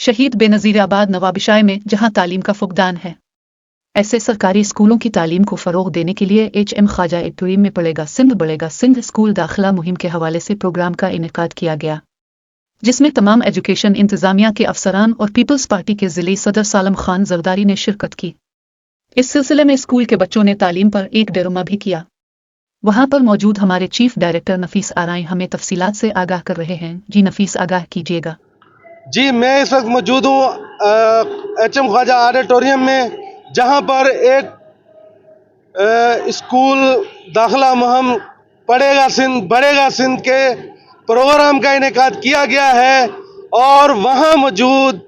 शहीद बेनज़ीर आबाद नवाबिशाय में जहां तालीम का फुकदान है, ऐसे सरकारी स्कूलों की तालीम को फ़रोग़ देने के लिए HM ख्वाजा एडिटोरियम में पढ़ेगा सिंध स्कूल दाखिला मुहिम के हवाले से प्रोग्राम का इनेकाद किया गया, जिसमें तमाम एजुकेशन इंतज़ामिया के अफसरान और पीपल्स पार्टी के ज़िली सदर सालम खान जरदारी ने शिरकत की। इस सिलसिले में स्कूल के बच्चों ने तालीम पर एक डेरोमा भी किया। वहां पर मौजूद हमारे चीफ डायरेक्टर नफीस आराई हमें तफसीलात से आगाह कर रहे हैं। जी नफीस, आगाह कीजिएगा। जी, मैं इस वक्त मौजूद हूँ HM ख्वाजा ऑडिटोरियम में, जहाँ पर एक स्कूल दाखिला मुहिम पढ़ेगा सिंध बढ़ेगा सिंध के प्रोग्राम का इनेकाद किया गया है और वहाँ मौजूद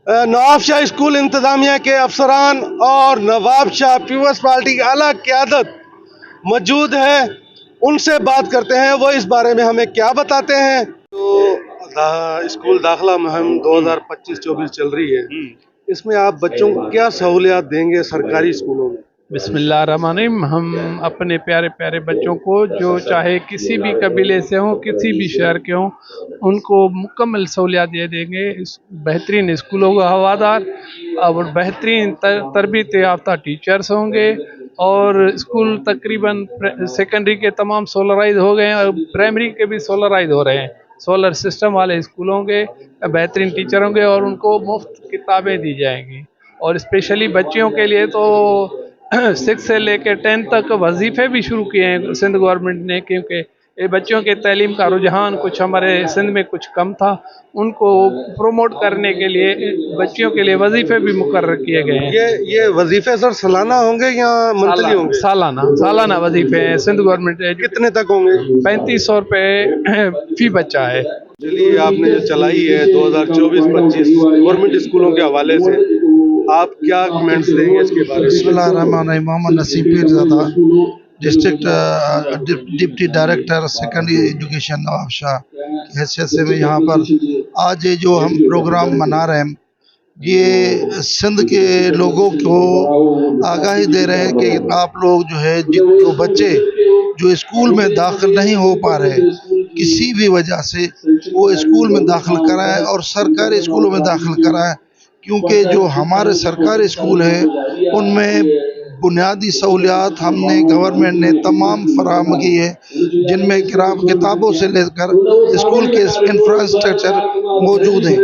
नवाब शाह स्कूल इंतज़ामिया के अफसरान और नवाब शाह पीपल्स पार्टी की आला क़यादत मौजूद है। उनसे बात करते हैं, वो इस बारे में हमें क्या बताते हैं। तो स्कूल दाखिला मुहिम 2025-24 चल रही है, इसमें आप बच्चों को क्या सहूलियात देंगे सरकारी स्कूलों में? बिस्मिल्लाहिर्रहमानिर्रहीम। हम अपने प्यारे प्यारे बच्चों को, जो चाहे किसी भी कबीले से हों, किसी भी शहर के हों, उनको मुकम्मल सहूलियात दे देंगे। बेहतरीन स्कूलों का हवादार और बेहतरीन तरबियत याफ्ता टीचर्स होंगे और स्कूल तकरीबन सेकेंडरी के तमाम सोलराइज हो गए हैं और प्राइमरी के भी सोलराइज हो रहे हैं। सोलर सिस्टम वाले स्कूल होंगे, बेहतरीन टीचर होंगे और उनको मुफ्त किताबें दी जाएंगी। और स्पेशली बच्चियों के लिए तो 6 से लेकर 10 तक वजीफ़े भी शुरू किए हैं सिंध गवर्नमेंट ने, क्योंकि ये बच्चों के तालीम का रुझान कुछ हमारे सिंध में कुछ कम था। उनको प्रोमोट करने के लिए बच्चियों के लिए वजीफ़े भी मुकर्रर किए गए हैं। ये वजीफ़े सर सालाना होंगे या मंथली होंगे? सालाना वजीफ़े हैं सिंध गवर्नमेंट। कितने तक होंगे? 3500 रुपये फी बच्चा है। चलिए, आपने जो चलाई है 2024-25 गवर्नमेंट स्कूलों के हवाले से, आप क्या कमेंट्स देंगे इसके बारे में? बिस्मिल्लाहिर्रहमानिर्रहीम। Mohammad Naseem Pirzada, district deputy director secondary education Nawab Shah की हैसियत से मैं यहाँ पर आज ये जो हम प्रोग्राम मना रहे हैं, ये सिंध के लोगों को आगाही दे रहे हैं कि आप लोग जो है, जो बच्चे जो स्कूल में दाखिल नहीं हो पा रहे किसी भी वजह से, वो स्कूल में दाखिल कराएं और सरकारी स्कूलों में दाखिल कराएं, क्योंकि जो हमारे सरकारी स्कूल हैं उनमें बुनियादी सहूलियात हमने गवर्नमेंट ने तमाम फराहम की है, जिनमें किताबों से लेकर स्कूल के इंफ्रास्ट्रक्चर मौजूद हैं।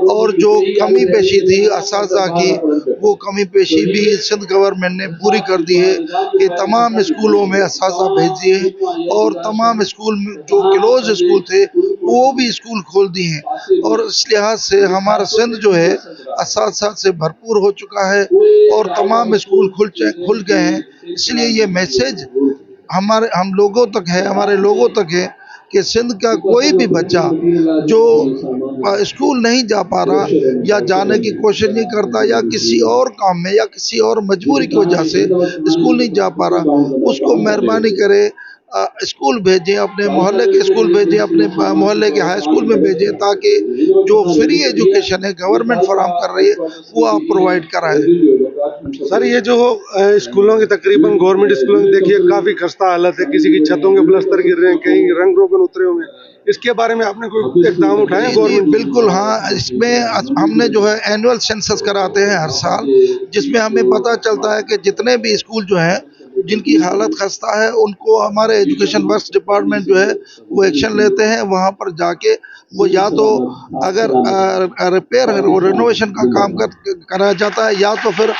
और जो कमी पेशी थी असातिज़ा की, वो कमी पेशी भी सिंध गवर्नमेंट ने पूरी कर दी है कि तमाम स्कूलों में असातिज़ा भेज दिए और तमाम स्कूल जो क्लोज स्कूल थे वो भी स्कूल खोल दिए हैं। और इस लिहाज से हमारा सिंध जो है असातिज़ा से भरपूर हो चुका है और तमाम स्कूल खुल गए हैं। इसलिए ये मैसेज हम लोगों तक है, हमारे लोगों तक है कि सिंध का कोई भी बच्चा जो स्कूल नहीं जा पा रहा या जाने की कोशिश नहीं करता या किसी और काम में या किसी और मजबूरी की वजह से स्कूल नहीं जा पा रहा, उसको मेहरबानी करे स्कूल भेजें, अपने मोहल्ले के स्कूल भेजें, अपने मोहल्ले के हाई स्कूल में भेजें, ताकि जो फ्री एजुकेशन है गवर्नमेंट फराहम कर रही है वो आप प्रोवाइड कराएं। सर, ये जो स्कूलों की तकरीबन गवर्नमेंट स्कूलों की देखिए काफ़ी खस्ता हालत है, किसी की छतों के प्लास्टर गिर रहे हैं, कहीं रंग रोगन उतरे हुए हैं। इसके बारे में आपने कोई इक़दाम उठाए गवर्नमेंट? बिल्कुल हाँ, इसमें हमने जो है एनुअल सेंसस कराते हैं हर साल, जिसमें हमें पता चलता है कि जितने भी स्कूल जो हैं जिनकी हालत खस्ता है उनको हमारे एजुकेशन वर्क्स डिपार्टमेंट जो है वो एक्शन लेते हैं। वहाँ पर जाके वो या तो अगर रिपेयर रेनोवेशन का काम कराया जाता है या तो फिर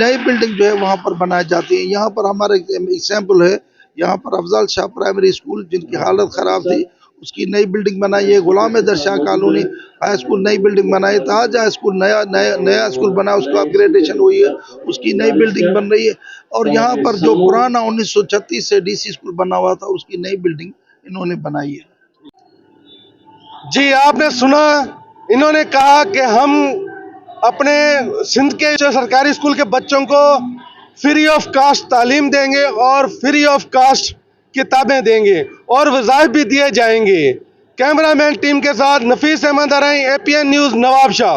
नई बिल्डिंग जो है वहाँ पर बनाई जाती है। यहाँ पर हमारे एग्जाम्पल है, यहाँ पर अफजल शाह प्राइमरी स्कूल जिनकी हालत ख़राब थी उसकी नई बिल्डिंग बनाई है। Ghulam Haider Shah colony high school नई बिल्डिंग बनाई, ताजा स्कूल नया स्कूल बना, उसका अपग्रेडेशन हुई है, उसकी नई बिल्डिंग बन रही है। और यहाँ पर जो पुराना 1936 से DC स्कूल बना हुआ था उसकी नई बिल्डिंग इन्होंने बनाई है। जी, आपने सुना, इन्होंने कहा कि हम अपने सिंध के जो सरकारी स्कूल के बच्चों को फ्री ऑफ कास्ट तालीम देंगे और फ्री ऑफ कास्ट किताबें देंगे और वज़ाइफ भी दिए जाएंगे। कैमरामैन टीम के साथ नफीस अहमद आराई, APN न्यूज़, नवाब शाह।